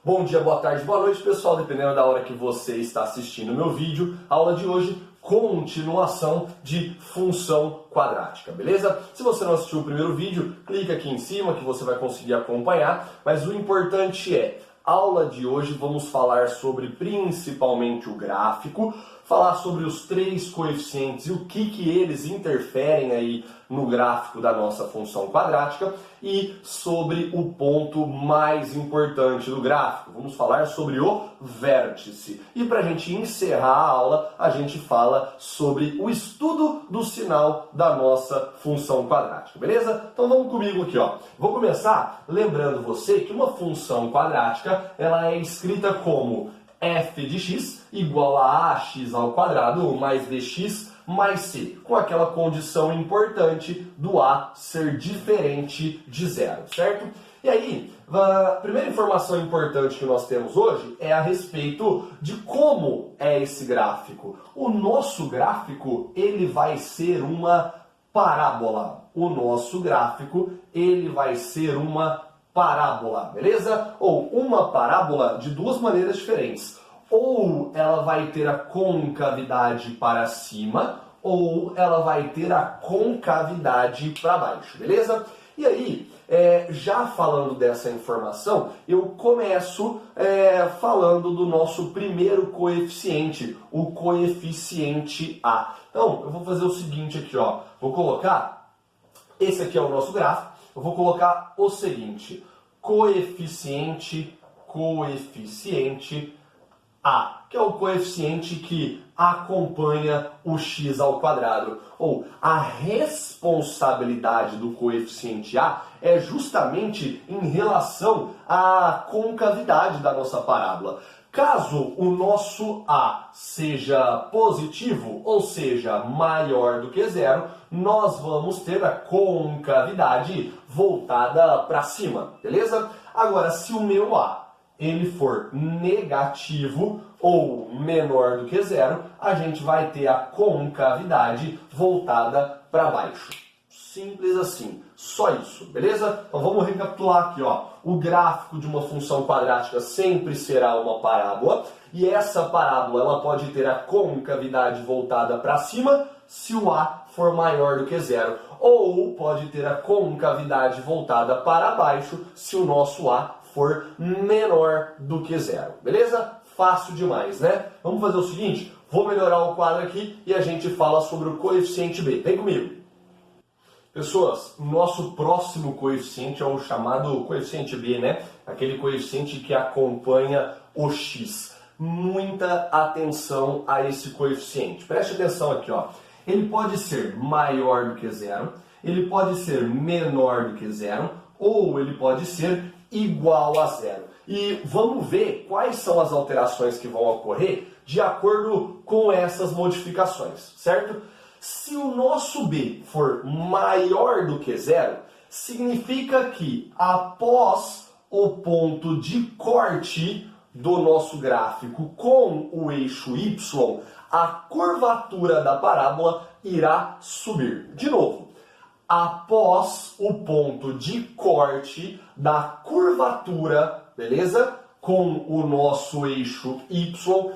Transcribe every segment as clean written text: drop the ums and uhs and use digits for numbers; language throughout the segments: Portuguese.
Bom dia, boa tarde, boa noite, pessoal, dependendo da hora que você está assistindo o meu vídeo. A aula de hoje, continuação de função quadrática, beleza? Se você não assistiu o primeiro vídeo, clica aqui em cima que você vai conseguir acompanhar, mas o importante é, aula de hoje vamos falar sobre principalmente o gráfico, falar sobre os três coeficientes e o que eles interferem aí no gráfico da nossa função quadrática e sobre o ponto mais importante do gráfico. Vamos falar sobre o vértice. E para a gente encerrar a aula, a gente fala sobre o estudo do sinal da nossa função quadrática, beleza? Então vamos comigo aqui, ó. Vou começar lembrando você que uma função quadrática, ela é escrita como f de x igual a ax ao quadrado mais bx mais c, com aquela condição importante do a ser diferente de zero, certo? E aí, a primeira informação importante que nós temos hoje é a respeito de como é esse gráfico. O nosso gráfico, ele vai ser uma parábola. O nosso gráfico, ele vai ser uma parábola, beleza? Ou uma parábola de duas maneiras diferentes. Ou ela vai ter a concavidade para cima, ou ela vai ter a concavidade para baixo, beleza? E aí, já falando dessa informação, eu começo falando do nosso primeiro coeficiente, o coeficiente A. Então, eu vou fazer o seguinte aqui, ó. Vou colocar, esse aqui é o nosso gráfico, eu vou colocar o seguinte, coeficiente A, que é o coeficiente que acompanha o x ao quadrado. Ou a responsabilidade do coeficiente A é justamente em relação à concavidade da nossa parábola. Caso o nosso A seja positivo, ou seja, maior do que zero, nós vamos ter a concavidade voltada para cima, beleza? Agora, se o meu A ele for negativo ou menor do que zero, a gente vai ter a concavidade voltada para baixo. Simples assim, só isso, beleza? Então vamos recapitular aqui, ó. O gráfico de uma função quadrática sempre será uma parábola, e essa parábola ela pode ter a concavidade voltada para cima se o A for maior do que zero, ou pode ter a concavidade voltada para baixo se o nosso A for menor do que zero, beleza? Fácil demais, né? Vamos fazer o seguinte, vou melhorar o quadro aqui e a gente fala sobre o coeficiente B. Vem comigo. Pessoas, o nosso próximo coeficiente é o chamado coeficiente B, né? Aquele coeficiente que acompanha o x. Muita atenção a esse coeficiente. Preste atenção aqui, ó. Ele pode ser maior do que zero, ele pode ser menor do que zero, ou ele pode ser igual a zero. E vamos ver quais são as alterações que vão ocorrer de acordo com essas modificações, certo? Se o nosso B for maior do que zero, significa que após o ponto de corte do nosso gráfico com o eixo Y, a curvatura da parábola irá subir. De novo, após o ponto de corte da curvatura, beleza? Com o nosso eixo Y,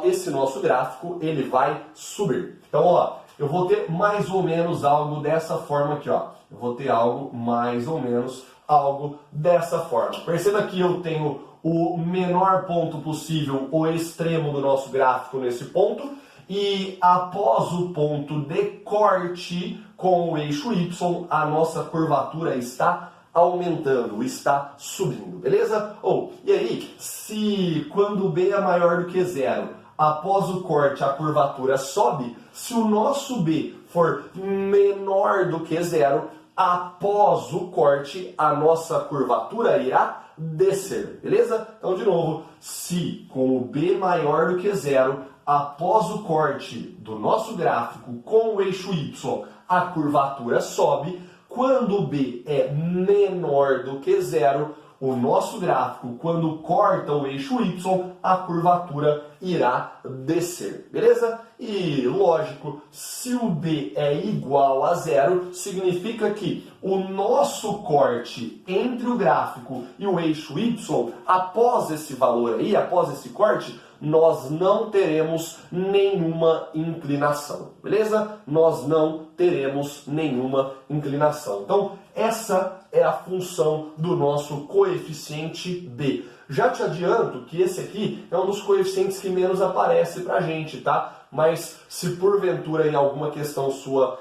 esse nosso gráfico ele vai subir. Então, ó, eu vou ter mais ou menos algo dessa forma aqui, ó. Eu vou ter algo mais ou menos algo dessa forma. Perceba que eu tenho o menor ponto possível, o extremo do nosso gráfico nesse ponto, e após o ponto de corte com o eixo Y, a nossa curvatura está aumentando, está subindo, beleza? E aí, se quando B é maior do que zero, após o corte a curvatura sobe, se o nosso B for menor do que zero, após o corte a nossa curvatura irá descer, beleza? Então, de novo, se com o B maior do que zero, após o corte do nosso gráfico com o eixo Y, a curvatura sobe, quando B é menor do que zero, o nosso gráfico, quando corta o eixo Y, a curvatura irá descer, beleza? E, lógico, se o B é igual a zero, significa que o nosso corte entre o gráfico e o eixo Y, após esse valor aí, após esse corte, nós não teremos nenhuma inclinação, beleza? Nós não teremos nenhuma inclinação. Então, essa é a função do nosso coeficiente B. Já te adianto que esse aqui é um dos coeficientes que menos aparece pra gente, tá? Mas se porventura em alguma questão sua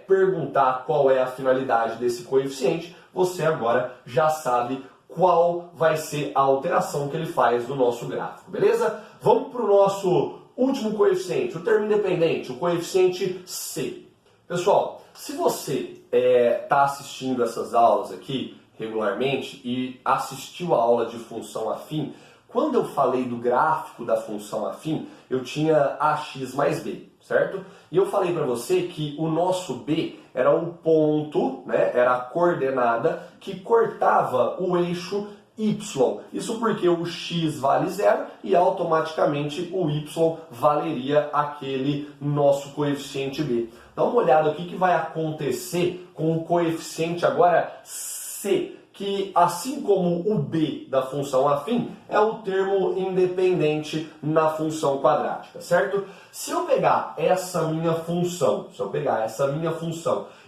perguntar qual é a finalidade desse coeficiente, você agora já sabe qual vai ser a alteração que ele faz no nosso gráfico, beleza? Vamos para o nosso último coeficiente, o termo independente, o coeficiente C. Pessoal, se você está assistindo essas aulas aqui regularmente e assistiu a aula de função afim, quando eu falei do gráfico da função afim, eu tinha ax mais b, certo? E eu falei para você que o nosso b era o ponto, né, era a coordenada que cortava o eixo y. Isso porque o x vale zero e automaticamente o y valeria aquele nosso coeficiente b. Dá uma olhada aqui que vai acontecer com o coeficiente agora c, que assim como o b da função afim, é o termo independente na função quadrática, certo? Se eu pegar essa minha função,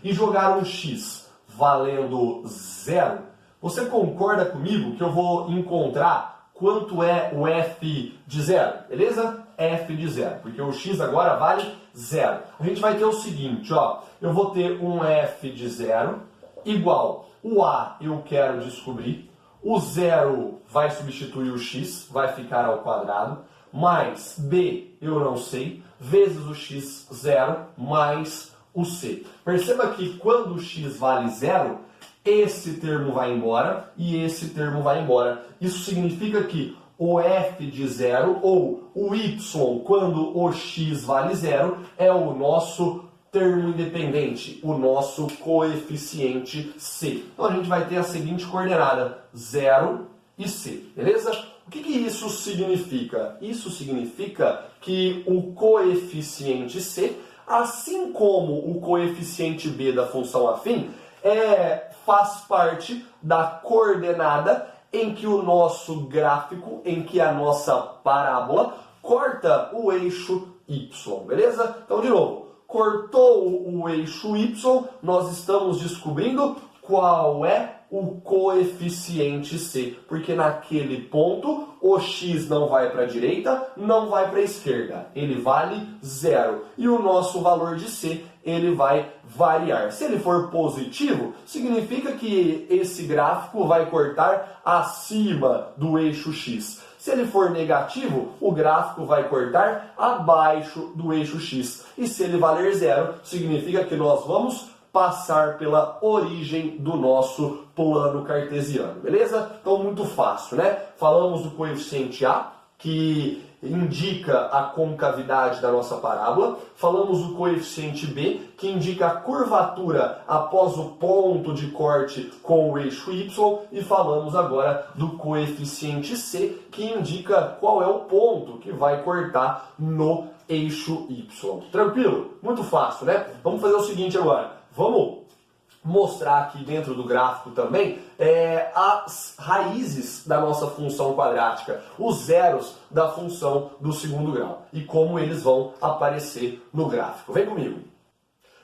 e jogar um x valendo zero, você concorda comigo que eu vou encontrar quanto é o f de zero, beleza? F de zero, porque o x agora vale zero. A gente vai ter o seguinte, ó, eu vou ter um f de zero igual o a eu quero descobrir, o zero vai substituir o x, vai ficar ao quadrado, mais b eu não sei, vezes o x zero mais o c. Perceba que quando o x vale zero, esse termo vai embora e esse termo vai embora. Isso significa que o f de zero ou o y, quando o x vale zero, é o nosso termo independente, o nosso coeficiente c. Então a gente vai ter a seguinte coordenada, 0 e c, beleza? O que isso significa? Isso significa que o coeficiente c, assim como o coeficiente b da função afim, faz parte da coordenada em que o nosso gráfico, em que a nossa parábola corta o eixo y, beleza? Então, de novo, cortou o eixo y, nós estamos descobrindo qual é o coeficiente c, porque naquele ponto o x não vai para a direita, não vai para a esquerda, ele vale zero, e o nosso valor de c ele vai variar. Se ele for positivo, significa que esse gráfico vai cortar acima do eixo x. Se ele for negativo, o gráfico vai cortar abaixo do eixo x. E se ele valer zero, significa que nós vamos passar pela origem do nosso plano cartesiano, beleza? Então, muito fácil, né? Falamos do coeficiente a, que indica a concavidade da nossa parábola. Falamos do coeficiente b, que indica a curvatura após o ponto de corte com o eixo y. E falamos agora do coeficiente c, que indica qual é o ponto que vai cortar no eixo y. Tranquilo? Muito fácil, né? Vamos fazer o seguinte agora. Vamos mostrar aqui dentro do gráfico também as raízes da nossa função quadrática, os zeros da função do segundo grau e como eles vão aparecer no gráfico. Vem comigo.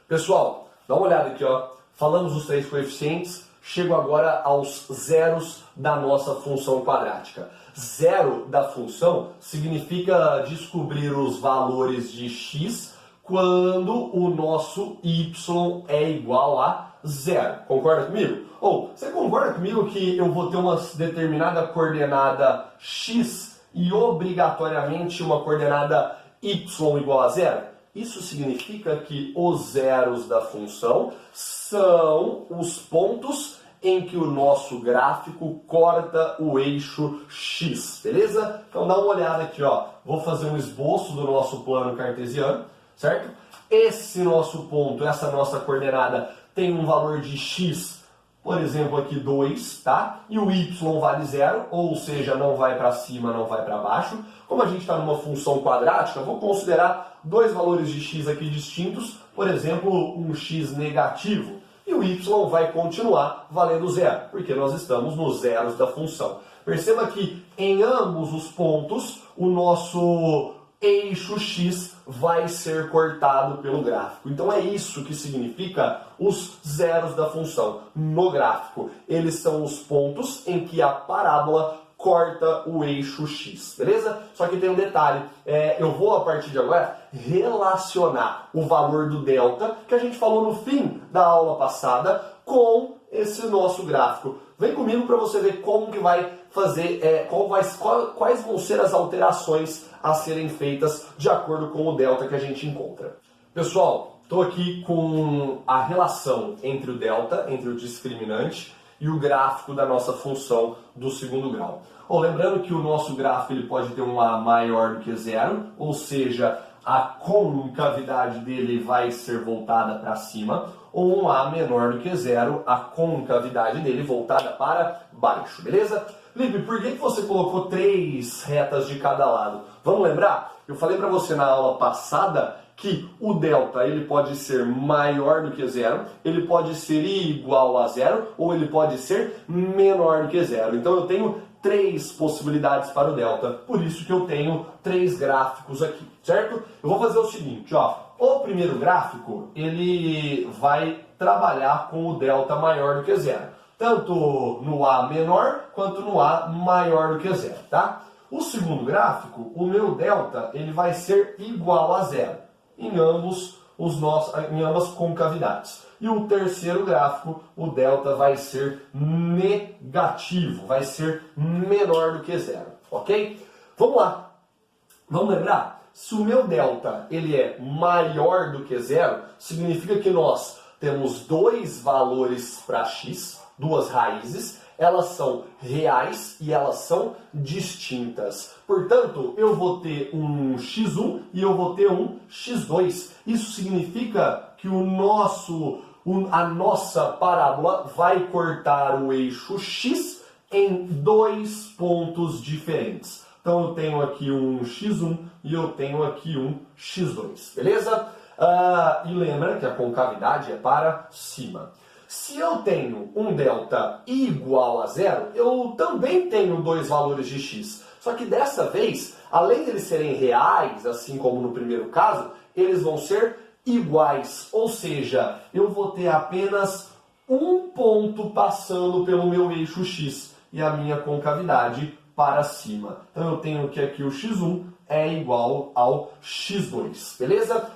Pessoal, dá uma olhada aqui, ó. Falamos dos três coeficientes, chego agora aos zeros da nossa função quadrática. Zero da função significa descobrir os valores de x quando o nosso y é igual a zero. Concorda comigo? Ou você concorda comigo que eu vou ter uma determinada coordenada x e obrigatoriamente uma coordenada y igual a zero? Isso significa que os zeros da função são os pontos em que o nosso gráfico corta o eixo x, beleza? Então dá uma olhada aqui, ó. Vou fazer um esboço do nosso plano cartesiano, certo? Esse nosso ponto, essa nossa coordenada, tem um valor de x por exemplo, aqui 2, tá? E o y vale 0, ou seja, não vai para cima, não vai para baixo. Como a gente está numa função quadrática, eu vou considerar dois valores de x aqui distintos, por exemplo, um x negativo. E o y vai continuar valendo 0, porque nós estamos nos zeros da função. Perceba que em ambos os pontos, o nosso eixo x vai ser cortado pelo gráfico. Então é isso que significa os zeros da função no gráfico. Eles são os pontos em que a parábola corta o eixo x, beleza? Só que tem um detalhe, eu vou a partir de agora relacionar o valor do delta, que a gente falou no fim da aula passada, com esse nosso gráfico. Vem comigo para você ver como que vai fazer, quais vão ser as alterações a serem feitas de acordo com o delta que a gente encontra. Pessoal, estou aqui com a relação entre o delta, entre o discriminante e o gráfico da nossa função do segundo grau. Lembrando que o nosso gráfico ele pode ter um A maior do que 0, ou seja, a concavidade dele vai ser voltada para cima, ou um A menor do que 0, a concavidade dele voltada para baixo, beleza? Lipe, por que você colocou 3 retas de cada lado? Vamos lembrar? Eu falei para você na aula passada que o delta ele pode ser maior do que 0, ele pode ser igual a 0, ou ele pode ser menor do que 0. Então eu tenho 3 possibilidades para o delta, por isso que eu tenho 3 gráficos aqui, certo? Eu vou fazer o seguinte, ó, o primeiro gráfico, ele vai trabalhar com o delta maior do que 0, tanto no A menor, quanto no A maior do que 0, tá? O segundo gráfico, o meu delta, ele vai ser igual a 0, em ambas concavidades. E o terceiro gráfico, o delta vai ser negativo, vai ser menor do que 0, ok? Vamos lá. Vamos lembrar? Se o meu delta ele é maior do que 0, significa que nós temos dois valores para x, duas raízes, elas são reais e elas são distintas. Portanto, eu vou ter um x1 e eu vou ter um x2. Isso significa que a nossa parábola vai cortar o eixo x em 2 pontos diferentes. Então eu tenho aqui um x1 e eu tenho aqui um x2, beleza? E lembra que a concavidade é para cima. Se eu tenho um delta igual a 0, eu também tenho dois valores de x. Só que dessa vez, além de eles serem reais, assim como no primeiro caso, eles vão ser iguais. Ou seja, eu vou ter apenas um ponto passando pelo meu eixo x e a minha concavidade para cima. Então eu tenho que aqui o x1 é igual ao x2, beleza?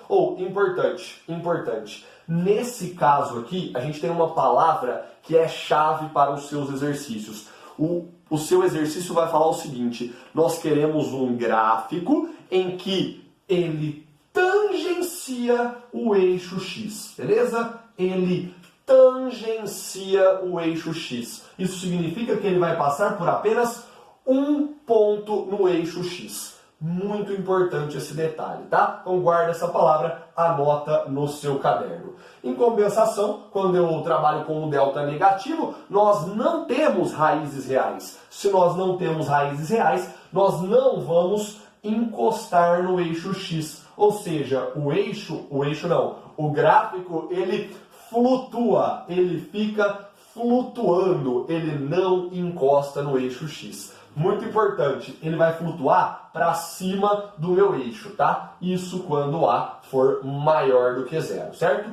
Importante. Nesse caso aqui, a gente tem uma palavra que é chave para os seus exercícios. O seu exercício vai falar o seguinte: nós queremos um gráfico em que ele tangencia o eixo x, beleza? Ele tangencia o eixo x. Isso significa que ele vai passar por apenas um ponto no eixo x. Muito importante esse detalhe, tá? Então guarda essa palavra, anota no seu caderno. Em compensação, quando eu trabalho com um delta negativo, nós não temos raízes reais. Se nós não temos raízes reais, nós não vamos encostar no eixo x. Ou seja, o gráfico, ele flutua, ele fica flutuando, ele não encosta no eixo x. Muito importante, ele vai flutuar para cima do meu eixo, tá? Isso quando A for maior do que 0, certo?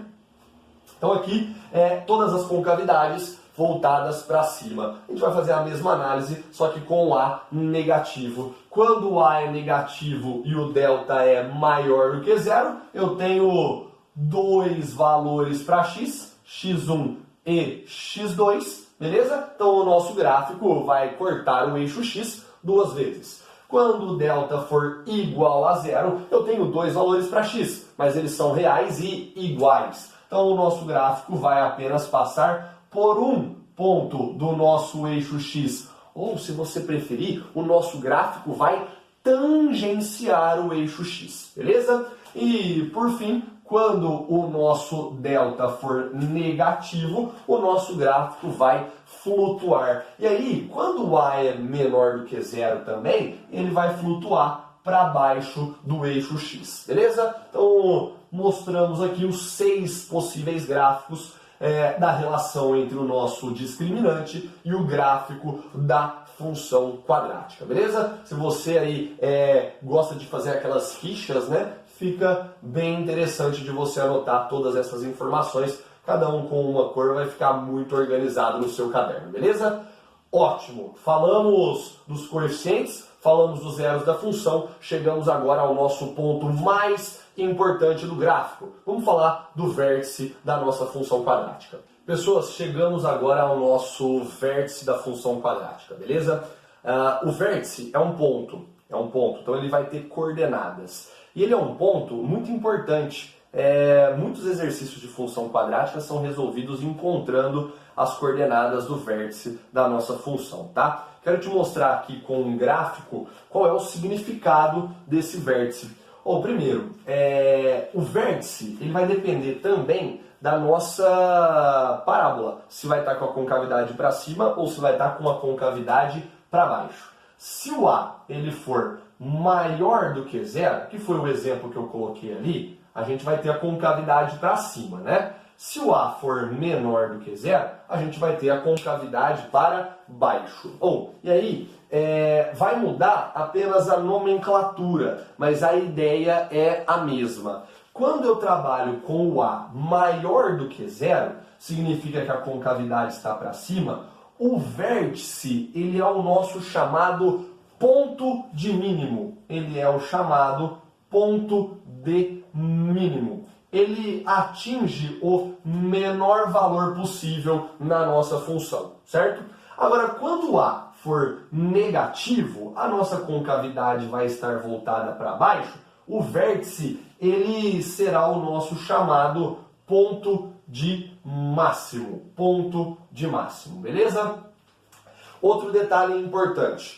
Então aqui, todas as concavidades voltadas para cima. A gente vai fazer a mesma análise, só que com o A negativo. Quando o A é negativo e o delta é maior do que 0, eu tenho dois valores para x, x1 e x2. Beleza? Então o nosso gráfico vai cortar o eixo x duas vezes. Quando o delta for igual a 0, eu tenho dois valores para x, mas eles são reais e iguais. Então o nosso gráfico vai apenas passar por um ponto do nosso eixo x. Ou, se você preferir, o nosso gráfico vai tangenciar o eixo x. Beleza? E, por fim, Quando o nosso delta for negativo, o nosso gráfico vai flutuar. E aí, quando o A é menor do que zero também, ele vai flutuar para baixo do eixo X, beleza? Então, mostramos aqui os 6 possíveis gráficos da relação entre o nosso discriminante e o gráfico da função quadrática, beleza? Se você aí gosta de fazer aquelas fichas, né, fica bem interessante de você anotar todas essas informações, cada um com uma cor, vai ficar muito organizado no seu caderno, beleza? Ótimo! Falamos dos coeficientes, falamos dos zeros da função, chegamos agora ao nosso ponto mais importante do gráfico. Vamos falar do vértice da nossa função quadrática. Pessoas, chegamos agora ao nosso vértice da função quadrática, beleza? O vértice é um ponto, então ele vai ter coordenadas. E ele é um ponto muito importante. Muitos exercícios de função quadrática são resolvidos encontrando as coordenadas do vértice da nossa função, tá? Quero te mostrar aqui com um gráfico qual é o significado desse vértice. Primeiro, o vértice ele vai depender também da nossa parábola, se vai estar com a concavidade para cima ou se vai estar com a concavidade para baixo. Se o A ele for maior do que zero, que foi o exemplo que eu coloquei ali, a gente vai ter a concavidade para cima, né? Se o A for menor do que zero, a gente vai ter a concavidade para baixo. E aí, vai mudar apenas a nomenclatura, mas a ideia é a mesma. Quando eu trabalho com o A maior do que zero, significa que a concavidade está para cima, o vértice ele é o nosso chamado ponto de mínimo. Ele é o chamado ponto de mínimo. Ele atinge o menor valor possível na nossa função, certo? Agora, quando o A for negativo, a nossa concavidade vai estar voltada para baixo, o vértice ele será o nosso chamado ponto de máximo, beleza? Outro detalhe importante,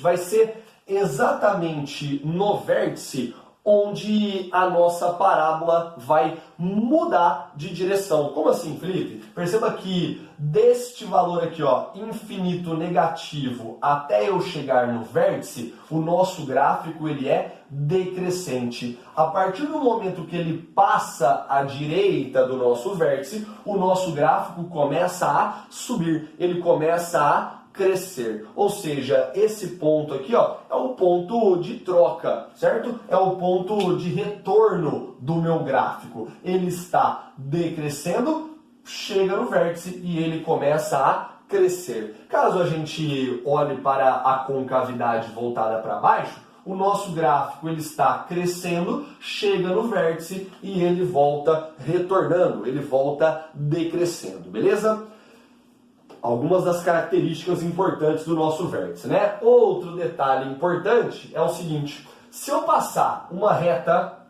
vai ser exatamente no vértice onde a nossa parábola vai mudar de direção. Como assim, Felipe? Perceba que deste valor aqui, infinito negativo, até eu chegar no vértice, o nosso gráfico ele é decrescente. A partir do momento que ele passa à direita do nosso vértice, o nosso gráfico começa a subir, ele começa a crescer. Ou seja, esse ponto aqui é o ponto de troca, certo? É o ponto de retorno do meu gráfico. Ele está decrescendo, chega no vértice e ele começa a crescer. Caso a gente olhe para a concavidade voltada para baixo, o nosso gráfico ele está crescendo, chega no vértice e ele volta retornando, ele volta decrescendo, beleza? Algumas das características importantes do nosso vértice, né? Outro detalhe importante é o seguinte: se eu passar uma reta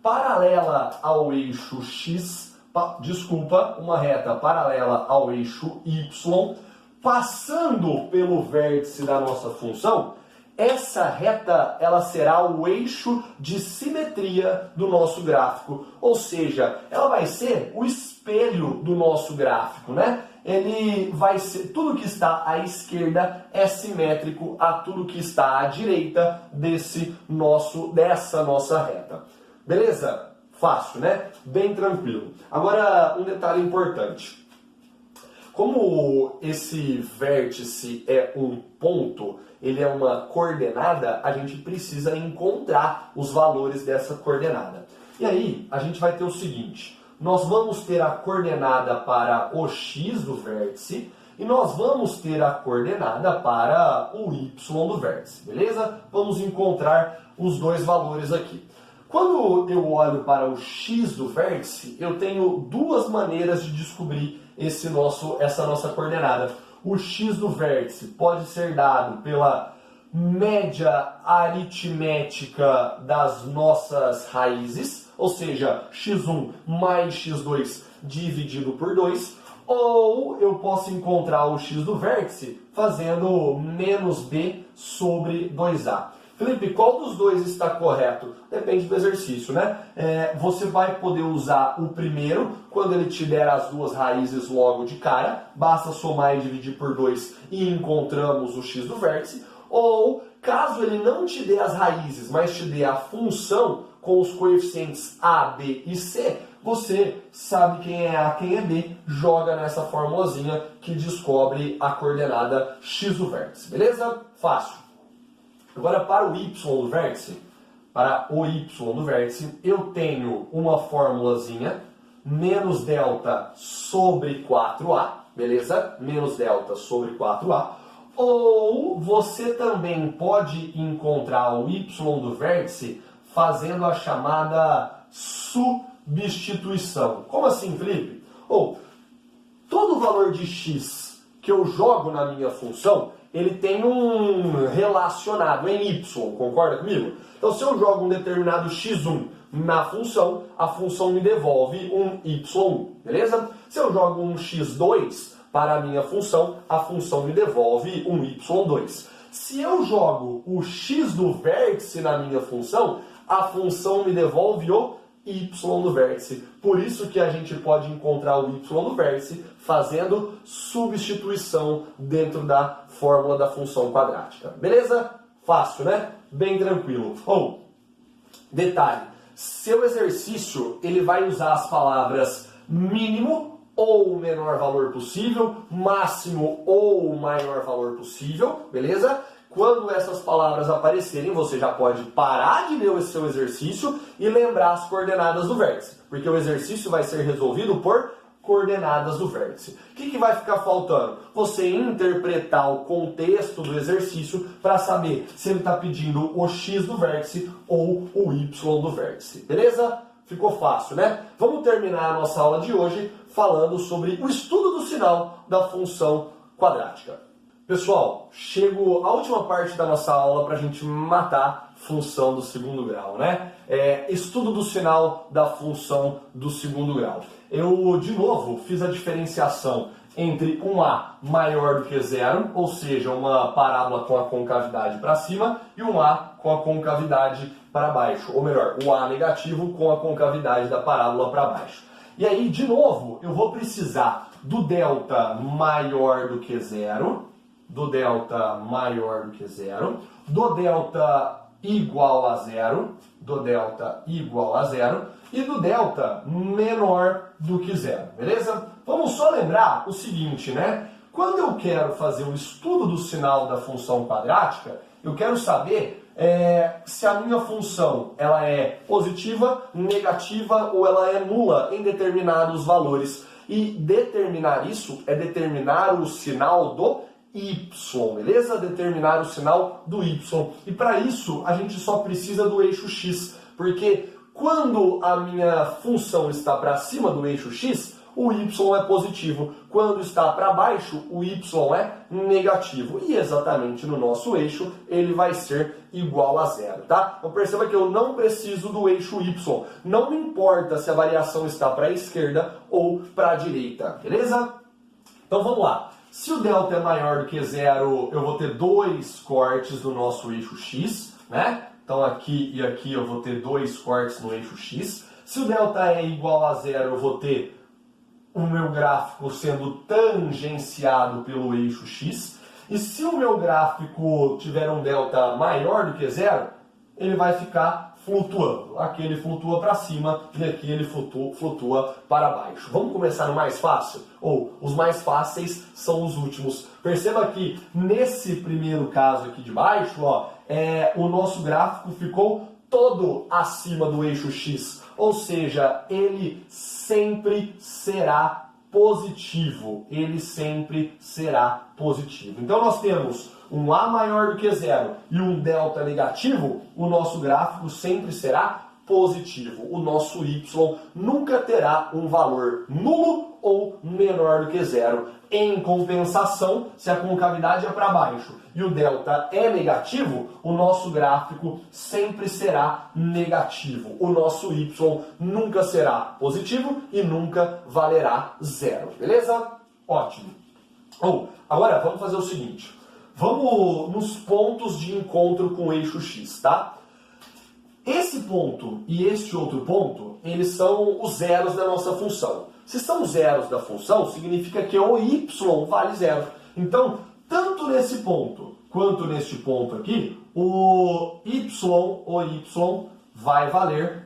paralela ao eixo X, uma reta paralela ao eixo Y, passando pelo vértice da nossa função, essa reta ela será o eixo de simetria do nosso gráfico, ou seja, ela vai ser o espelho do nosso gráfico, né? Ele vai ser, tudo que está à esquerda é simétrico a tudo que está à direita dessa nossa reta. Beleza? Fácil, né? Bem tranquilo. Agora, um detalhe importante. Como esse vértice é um ponto, ele é uma coordenada, a gente precisa encontrar os valores dessa coordenada. E aí, a gente vai ter o seguinte: nós vamos ter a coordenada para o x do vértice e nós vamos ter a coordenada para o y do vértice, beleza? Vamos encontrar os dois valores aqui. Quando eu olho para o x do vértice, eu tenho duas maneiras de descobrir essa nossa coordenada. O x do vértice pode ser dado pela média aritmética das nossas raízes, ou seja, x1 mais x2 dividido por 2, ou eu posso encontrar o x do vértice fazendo menos b sobre 2a. Felipe, qual dos dois está correto? Depende do exercício, né? Você vai poder usar o primeiro quando ele te der as duas raízes logo de cara, basta somar e dividir por 2 e encontramos o x do vértice, ou caso ele não te dê as raízes, mas te dê a função com os coeficientes a, b e c, você sabe quem é A, quem é B, joga nessa formulazinha que descobre a coordenada x do vértice, beleza? Fácil. Agora, para o y do vértice, eu tenho uma formulazinha, menos delta sobre 4a, beleza? Menos delta sobre 4a. Ou você também pode encontrar o y do vértice fazendo a chamada substituição. Como assim, Felipe? Todo valor de x que eu jogo na minha função, ele tem um relacionado em y, concorda comigo? Então, se eu jogo um determinado x1 na função, a função me devolve um y1, beleza? Se eu jogo um x2 para a minha função, a função me devolve um y2. Se eu jogo o x do vértice na minha função, a função me devolve o y do vértice. Por isso que a gente pode encontrar o y do vértice fazendo substituição dentro da fórmula da função quadrática. Beleza? Fácil, né? Bem tranquilo. Detalhe, seu exercício ele vai usar as palavras mínimo ou o menor valor possível, máximo ou o maior valor possível, beleza? Quando essas palavras aparecerem, você já pode parar de ler o seu exercício e lembrar as coordenadas do vértice, porque o exercício vai ser resolvido por coordenadas do vértice. O que vai ficar faltando? Você interpretar o contexto do exercício para saber se ele está pedindo o x do vértice ou o y do vértice. Beleza? Ficou fácil, né? Vamos terminar a nossa aula de hoje falando sobre o estudo do sinal da função quadrática. Pessoal, chego à última parte da nossa aula para a gente matar função do segundo grau, né? Estudo do sinal da função do segundo grau. Eu, de novo, fiz a diferenciação entre um A maior do que zero, ou seja, uma parábola com a concavidade para cima, e um A com a concavidade para baixo, ou melhor, o A negativo com a concavidade da parábola para baixo. E aí, de novo, eu vou precisar do delta maior do que zero, do delta maior do que zero, do delta igual a zero, do delta igual a zero e do delta menor do que zero, beleza? Vamos só lembrar o seguinte, né? Quando eu quero fazer o estudo do sinal da função quadrática, eu quero saber se a minha função ela é positiva, negativa ou ela é nula em determinados valores. E determinar isso é determinar o sinal do y, beleza? Determinar o sinal do y. E para isso, a gente só precisa do eixo x, porque quando a minha função está para cima do eixo x, o y é positivo. Quando está para baixo, o y é negativo. E exatamente no nosso eixo, ele vai ser igual a zero, tá? Então perceba que eu não preciso do eixo y. Não me importa se a variação está para a esquerda ou para a direita, beleza? Então vamos lá. Se o delta é maior do que zero, eu vou ter dois cortes no nosso eixo x, né? Então aqui e aqui eu vou ter dois cortes no eixo x. Se o delta é igual a zero, eu vou ter o meu gráfico sendo tangenciado pelo eixo x. E se o meu gráfico tiver um delta maior do que zero, ele vai ficar flutuando. Aqui ele flutua para cima e aqui ele flutua para baixo. Vamos começar no mais fácil? Os mais fáceis são os últimos. Perceba que nesse primeiro caso aqui de baixo, o nosso gráfico ficou todo acima do eixo x. Ou seja, ele sempre será positivo. Ele sempre será positivo. Então nós temos um A maior do que zero e um delta negativo, o nosso gráfico sempre será positivo. O nosso y nunca terá um valor nulo ou menor do que zero. Em compensação, se a concavidade é para baixo e o delta é negativo, o nosso gráfico sempre será negativo. O nosso y nunca será positivo e nunca valerá zero. Beleza? Ótimo. Agora vamos fazer o seguinte. Vamos nos pontos de encontro com o eixo x, tá? Esse ponto e este outro ponto, eles são os zeros da nossa função. Se são zeros da função, significa que o y vale zero. Então, tanto nesse ponto quanto neste ponto aqui, o y vai valer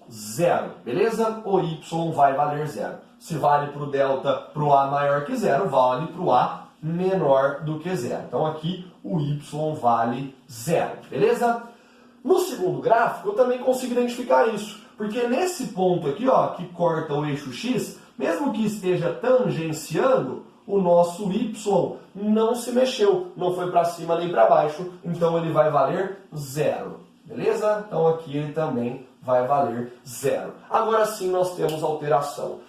zero, beleza? O y vai valer zero. Se vale para o delta para o a maior que zero, vale para o a menor do que zero. Então aqui o y vale zero, beleza? No segundo gráfico eu também consigo identificar isso, porque nesse ponto aqui, ó, que corta o eixo x, mesmo que esteja tangenciando, o nosso y não se mexeu, não foi para cima nem para baixo, então ele vai valer zero, beleza? Então aqui ele também vai valer zero. Agora sim nós temos alteração.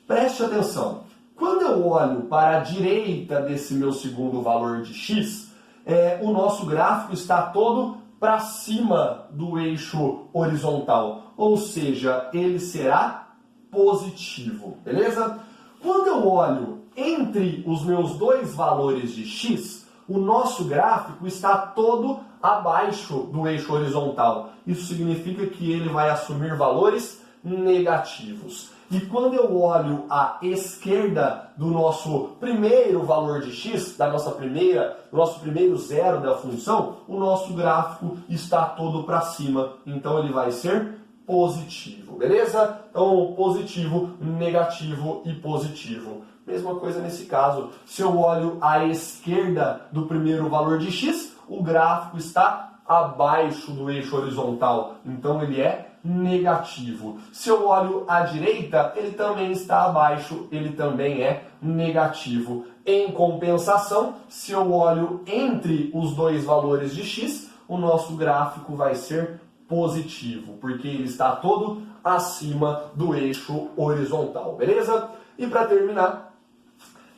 Preste atenção. Quando eu olho para a direita desse meu segundo valor de x, o nosso gráfico está todo para cima do eixo horizontal, ou seja, ele será positivo, beleza? Quando eu olho entre os meus dois valores de x, o nosso gráfico está todo abaixo do eixo horizontal. Isso significa que ele vai assumir valores negativos. E quando eu olho à esquerda do nosso primeiro valor de x, do nosso primeiro zero da função, o nosso gráfico está todo para cima. Então ele vai ser positivo, beleza? Então positivo, negativo e positivo. Mesma coisa nesse caso. Se eu olho à esquerda do primeiro valor de x, o gráfico está abaixo do eixo horizontal. Então ele é negativo. Se eu olho à direita, ele também está abaixo, ele também é negativo. Em compensação, se eu olho entre os dois valores de x, o nosso gráfico vai ser positivo, porque ele está todo acima do eixo horizontal, beleza? E para terminar,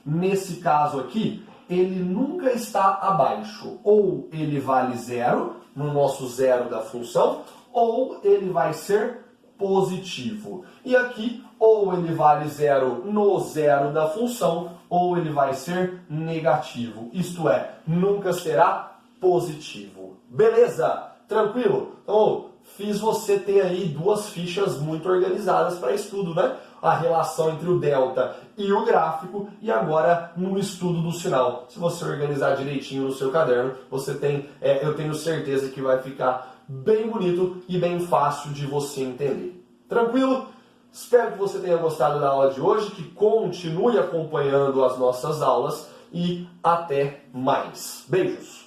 nesse caso aqui, ele nunca está abaixo. Ou ele vale zero, no nosso zero da função, ou ele vai ser positivo. E aqui, ou ele vale zero no zero da função, ou ele vai ser negativo. Isto é, nunca será positivo. Beleza? Tranquilo? Então, fiz você ter aí duas fichas muito organizadas para estudo, né? A relação entre o delta e o gráfico, e agora no estudo do sinal. Se você organizar direitinho no seu caderno, você tem, eu tenho certeza que vai ficar bem bonito e bem fácil de você entender. Tranquilo? Espero que você tenha gostado da aula de hoje, que continue acompanhando as nossas aulas e até mais. Beijos!